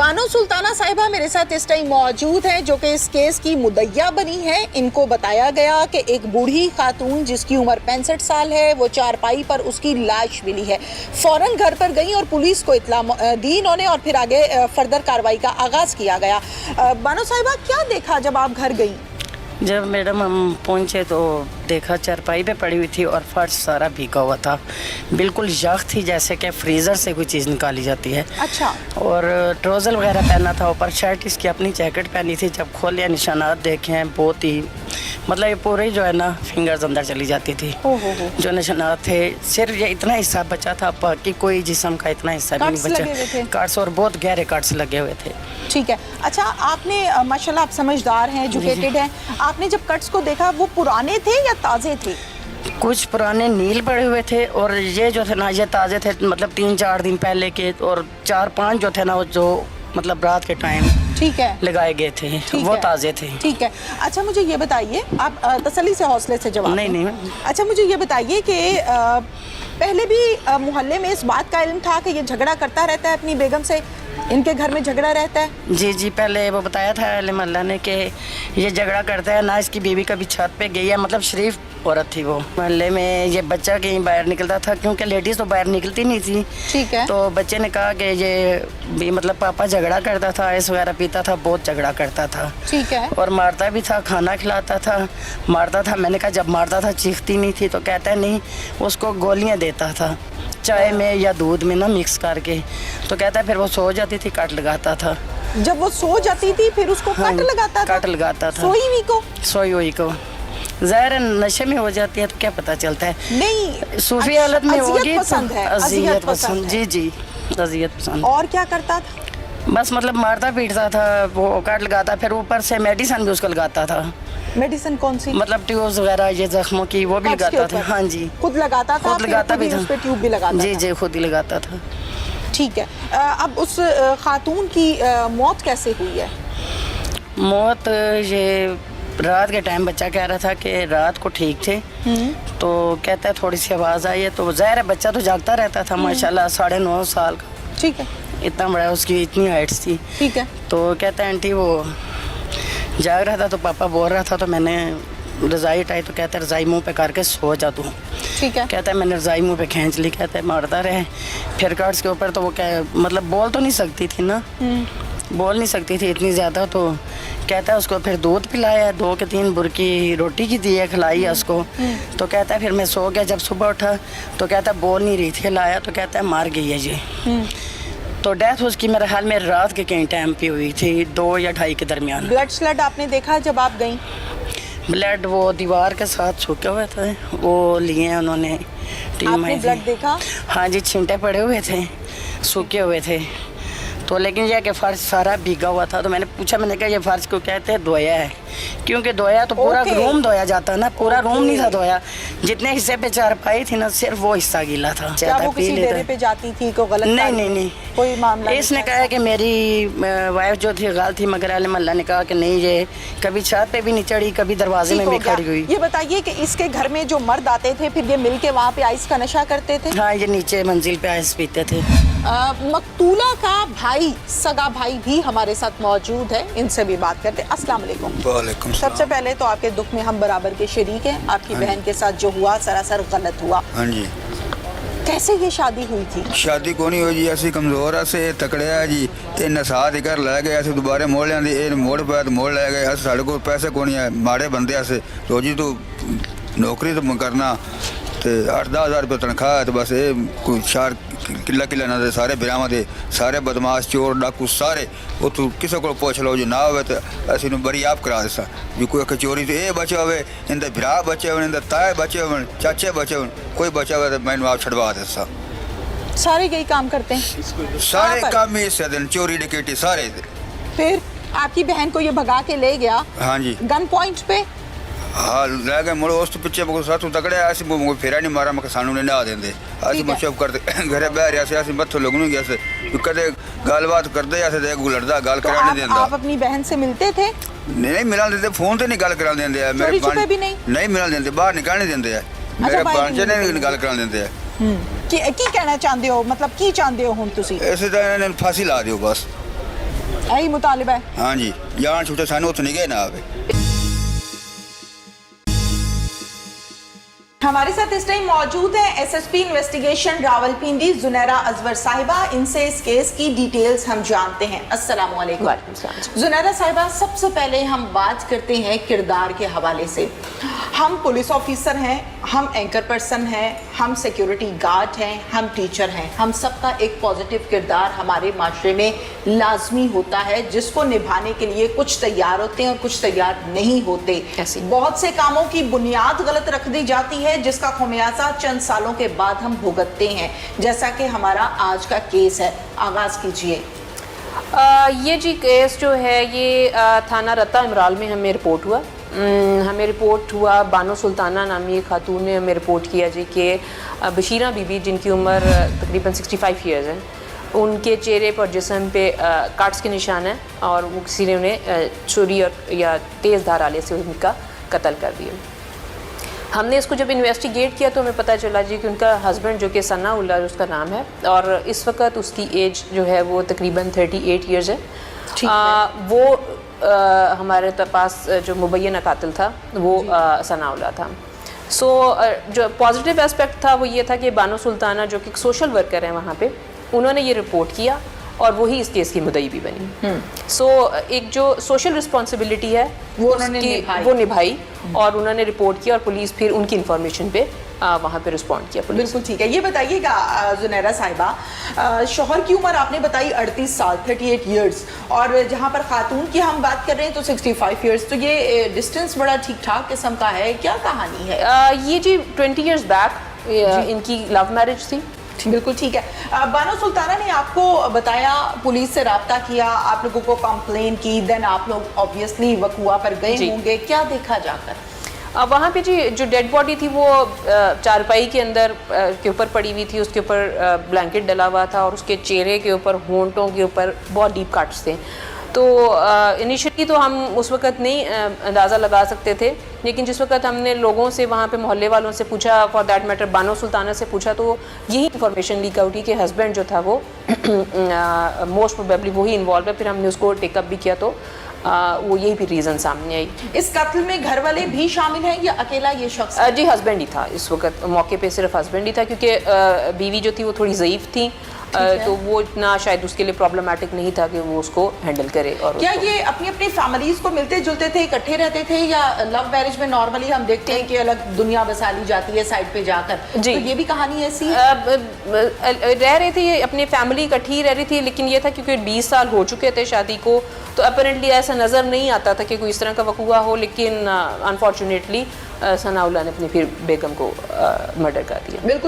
बानो सुल्ताना साहिबा मेरे साथ इस टाइम मौजूद हैं, जो कि इस केस की मुद्दइया बनी है। इनको बताया गया कि एक बूढ़ी खातून जिसकी उम्र 65 साल है, वो चारपाई पर उसकी लाश मिली है। फौरन घर पर गई और पुलिस को इत्तला दी इन्होंने, और फिर आगे फर्दर कार्रवाई का आगाज़ किया गया। बानो साहिबा, क्या देखा जब आप घर गई? जब मैडम हम पहुंचे तो देखा चारपाई पे पड़ी हुई थी और फर्श सारा भीगा हुआ था, बिल्कुल यख थी जैसे कि फ्रीज़र से कोई चीज़ निकाली जाती है। अच्छा। और ट्राउज़र वगैरह पहना था, ऊपर शर्ट इसकी अपनी जैकेट पहनी थी। जब खोले निशानात देखे हैं, बहुत ही मतलब ये पूरी जो है ना फिंगर्स अंदर चली जाती थी। जो निशानात थे, सिर्फ ये इतना हिस्सा बचा था, बाकी कोई जिस्म का इतना हिस्सा भी नहीं बचा। कट्स और बहुत गहरे कट्स लगे हुए थे। ठीक है। अच्छा, आपने माशाल्लाह आप समझदार हैं, एजुकेटेड हैं, आपने जब कट्स को देखा वो पुराने थे या ताज़े थे? कुछ पुराने नील पड़े हुए थे और ये जो थे ना ये ताज़े थे, मतलब 3-4 दिन पहले के, और 4-5 जो थे ना वो जो मतलब रात के टाइम ठीक है लगाए गए थे, वो ताज़े थे। ठीक है। अच्छा, मुझे ये बताइए, आप तसल्ली से हौसले से जवाब नहीं। अच्छा, मुझे ये बताइए कि पहले भी मोहल्ले में इस बात का इल्म था कि ये झगड़ा करता रहता है अपनी बेगम से, इनके घर में झगड़ा रहता है? जी, पहले वो बताया था अहले मोहल्ला ने कि ये झगड़ा करता है ना, इसकी बीवी कभी छत पे गई है, मतलब शरीफ औरत थी वो। मोहल्ले में ये बच्चा कहीं बाहर निकलता था, क्योंकि लेडीज़ तो बाहर निकलती नहीं थी। ठीक है। तो बच्चे ने कहा कि ये भी मतलब पापा झगड़ा करता था, आइस वगैरह पीता था, बहुत झगड़ा करता था। ठीक है। और मारता भी था, खाना खिलाता था, मारता था। मैंने कहा जब मारता था चीखती नहीं थी? तो कहता है नहीं, उसको गोलियां देता था चाय में या दूध में ना मिक्स करके। तो कहता है फिर वो सो जाती थी, कट लगाता था। जब वो सो जाती थी फिर उसको कट लगाता था? कट लगाता था। सोई हुई को ज़ाहिर नशे में हो जाती है तो क्या पता चलता है। नहीं, सूफी हालत में होगी तो अज़ियत पसंद है। जी अज़ियत पसंद। और क्या करता था? बस मतलब मारता पीटता था, वो कट लगाता, फिर ऊपर से मेडिसिन भी उसको लगाता था। मेडिसिन कौन सी? मतलब ट्यूब्स वगैरह ये जख्मों की, वो भी लगाता था। हाँ जी, खुद लगाता था? खुद लगाता भी था, उस पे ट्यूब भी लगाता था? जी खुद ही लगाता था। ठीक है। अब उस खातून की मौत कैसे हुई है? मौत ये रात के टाइम, बच्चा कह रहा था कि रात को ठीक थे, तो कहता है थोड़ी सी आवाज़ आई है, तो ज़ाहिर है बच्चा तो जागता रहता था माशाल्लाह, 9.5 साल का। ठीक है। इतना बड़ा, उसकी इतनी हाइट थी। ठीक है। तो कहता है आंटी वो जाग रहा था तो पापा बोल रहा था, तो मैंने रज़ाई उठाई, तो कहता है रज़ाई मुँह पे करके सो जा तू। ठीक है। कहता है मैंने रज़ाई मुँह पे खींच ली। कहता है मारता रहे फिर कार्ड्स के ऊपर, तो वो क्या मतलब बोल तो नहीं सकती थी ना, बोल नहीं सकती थी इतनी ज़्यादा। तो कहता है उसको फिर दूध पिलाया, 2 के 3 बुरकी रोटी की दी है, खिलाई है उसको। तो कहता है फिर मैं सो गया। जब सुबह उठा तो कहता है बोल नहीं रही थी, लाया तो कहता है मार गई है ये। तो डेथ उसकी मेरे ख्याल में रात के कहीं टाइम पे हुई थी, 2 या 2:30 के दरमियान। ब्लड स्लड आपने देखा जब आप गई? ब्लड वो दीवार के साथ सूखे हुए थे, वो लिए हैं उन्होंने टीम। आपने ब्लड देखा? हाँ जी, छींटे पड़े हुए थे, सूखे हुए थे। तो लेकिन यह कि फर्श सारा भीगा हुआ था। तो मैंने पूछा, मैंने कहा ये फर्श को कहते हैं धोया है, क्योंकि धोया तो पूरा रूम धोया जाता ना, पूरा रूम नहीं था धोया। जितने हिस्से पे चारपाई थी ना, सिर्फ वो हिस्सा गीला था। क्या वो किसी डेरे पे जाती थी को गलत? नहीं, कोई मामला? इसने कहा कि मेरी वाइफ जो थी गलत थी, मगर अहले मोहल्ला ने कहा कि नहीं, ये कभी छत पे भी नहीं चढ़ी, कभी दरवाजे में भी खड़ी हुई। ये बताइए कि इसके घर में जो मर्द आते थे, फिर ये मिल के वहाँ पे आइस का नशा करते थे? हाँ, ये नीचे मंजिल पे आइस पीते थे। मकतूला का भाई, सगा भाई भी हमारे साथ मौजूद है, इनसे भी बात करते हैं। अस्सलाम वालेकुम। वालेकुम। सबसे पहले तो आपके दुख में हम बराबर के शरीक हैं। आपकी बहन के साथ जो हुआ सरासर गलत हुआ। हाँ जी। कैसे ये शादी हुई थी? शादी को नहीं हुई जी, असी कमजोर से तकड़े है जी। इन्हें साथ ही घर लै गए, असं दोबारा मोड़ लिया, मोड़ पाया तो मोड़ लै गए। साढ़े को पैसे को नहीं है, माड़े बंदे अस रोजी तो नौकरी तो करना, तो 8-10 हज़ार रुपये तनख्वाह है। तो बस ये कोई 4 किला ना दे, सारे बिरावां दे सारे बदमाश चोर डाकू सारे उतों किसी को पूछ लो जो ना हो तो असी बरी आप करा दिसा जी। कोई आखे चोरी तो ये बचे हुए, इनके बिरा बचे हो, इनके ताए बचे हो, चाचे बचे हो, कोई बचा हुआ तो मैंने आप छड़वा दिसा। सारे यही काम करते हैं? सारे काम ही इस दिन चोरी डकैती सारे। फिर आपकी बहन को ये भगा के ले गया? हाँ जी, गन पॉइंट पे। हाँ ले गए मुड़ो, उस पिछे साथ तकड़े अस फेरा नहीं मारा, मैं सानू ने ना देंगे। अस चुप करते घरे बह रहे अस मत्थों लोग नहीं गए, कदे गलबात करते लड़ता गल करा नहीं देता। आप अपनी बहन से मिलते थे? नहीं मिला देते, फोन तो नहीं गल करा देंगे। मेरे भी नहीं मिला देंगे, बाहर निकल नहीं देंगे, मेरे भांजे ने गल करा देंगे। की कहना चाहते हो, मतलब की चाहते हो हुण तुसी? इसे तो फांसी ला दियो बस। यही मुतालिबा है। हाँ जी, जान छुटे सानू उत्थे नहीं गए ना आवे। हमारे साथ इस टाइम मौजूद है एसएसपी इन्वेस्टिगेशन रावलपिंडी जुनैरा अजवर साहिबा। इनसे इस केस की डिटेल्स हम जानते हैं। अस्सलाम वालेकुम। जुनैरा साहिबा, सबसे पहले हम बात करते हैं किरदार के हवाले से। हम पुलिस ऑफिसर हैं, हम एंकर पर्सन हैं, हम सिक्योरिटी गार्ड हैं, हम टीचर हैं। हम सबका एक पॉजिटिव किरदार हमारे माशरे में लाजमी होता है, जिसको निभाने के लिए कुछ तैयार होते हैं और कुछ तैयार नहीं होते। बहुत से कामों की बुनियाद गलत रख दी जाती है, जिसका खमियाजा चंद सालों के बाद हम भुगतते हैं, जैसा कि हमारा आज का केस है। आगाज कीजिए। ये जी केस जो है ये थाना रत्ता इमराल में हमें रिपोर्ट हुआ। हमें रिपोर्ट हुआ, बानो सुल्ताना नामी एक खातून ने हमें रिपोर्ट किया जी कि बशीरा बीबी, जिनकी उम्र तकरीबन 65 ईयर्स है, उनके चेहरे पर जिस्म पे काट्स के निशान हैं और वो किसी ने उन्हें छुरी और या तेज़ धार आले से उनका कत्ल कर दिया। हमने इसको जब इन्वेस्टिगेट किया तो हमें पता चला जी कि उनका हस्बैंड जो कि सना उल्ला उसका नाम है, और इस वक्त उसकी एज जो है वो तकरीबन 38 ईयर्स है। वो हमारे पास जो मुबैना कातिल था वो सना उल्ला था। जो पॉजिटिव एस्पेक्ट था वो ये था कि बानो सुल्ताना जो कि एक सोशल वर्कर हैं वहाँ पे, उन्होंने ये रिपोर्ट किया और वही इस केस की मुद्दई भी बनी। एक जो सोशल रिस्पॉन्सिबिलिटी है वो निभाई और उन्होंने रिपोर्ट किया और पुलिस फिर उनकी इंफॉर्मेशन पे वहाँ पे रिस्पॉन्ड किया। बिल्कुल ठीक है। ये बताइएगा जुनैरा साहिबा, शोहर की उम्र आपने बताई 38 साल 38 इयर्स, और जहाँ पर खातून की हम बात कर रहे हैं तो 65 इयर्स, तो ये डिस्टेंस बड़ा ठीक ठाक किस्म का है। क्या कहानी है? ये जी 20 इयर्स बैक इनकी लव मैरिज थी। बिल्कुल ठीक है। बानो सुल्ताना ने आपको बताया, पुलिस से राब्ता किया, आप लोगों को कंप्लेन की, देन आप लोग ऑब्वियसली वकुआ पर गए होंगे। क्या देखा जाकर? वहाँ पे जी जो डेड बॉडी थी वो चारपाई के अंदर के ऊपर पड़ी हुई थी, उसके ऊपर ब्लैंकेट डला हुआ था और उसके चेहरे के ऊपर, होंठों के ऊपर बहुत डीप कट्स थे। तो इनिशियली तो हम उस वक़्त नहीं अंदाज़ा लगा सकते थे, लेकिन जिस वक्त हमने लोगों से, वहाँ पे मोहल्ले वालों से पूछा, for that matter Bano Sultana से पूछा, तो यही इन्फॉर्मेशन लीक आउट हुई कि हस्बैंड जो था वो मोस्ट प्रोबेबली वही इन्वॉल्व है। फिर हमने उसको टेकअप भी किया तो वो यही भी रीज़न सामने आई। इस कत्ल में घर वाले भी शामिल हैं या अकेला ये शख्स? जी हस्बैंड ही था इस वक्त मौके पे, सिर्फ हस्बैंड ही था, क्योंकि बीवी जो थी वो थोड़ी ज़ईफ़ थी, तो वो इतना शायद उसके लिए प्रॉब्लमेटिक नहीं था कि वो उसको हैंडल करे। और क्या ये अपनी अपनी फैमिलीज को मिलते जुलते थे, इकट्ठे रहते थे, या लव मैरिज में नॉर्मली हम देखते हैं कि अलग दुनिया बसा ली जाती है साइड पे जाकर? जी, तो ये भी कहानी ऐसी रह रहे थे, अपनी फैमिली इकट्ठी रह रही थी, लेकिन ये था क्योंकि 20 साल हो चुके थे शादी को, तो अपेरेंटली ऐसा नज़र नहीं आता था कि कोई इस तरह का वक़ूआ हो, लेकिन अनफॉर्चुनेटली सना उल्ला ने अपनी फिर बेगम को मर्डर कर दिया। बिल्कुल।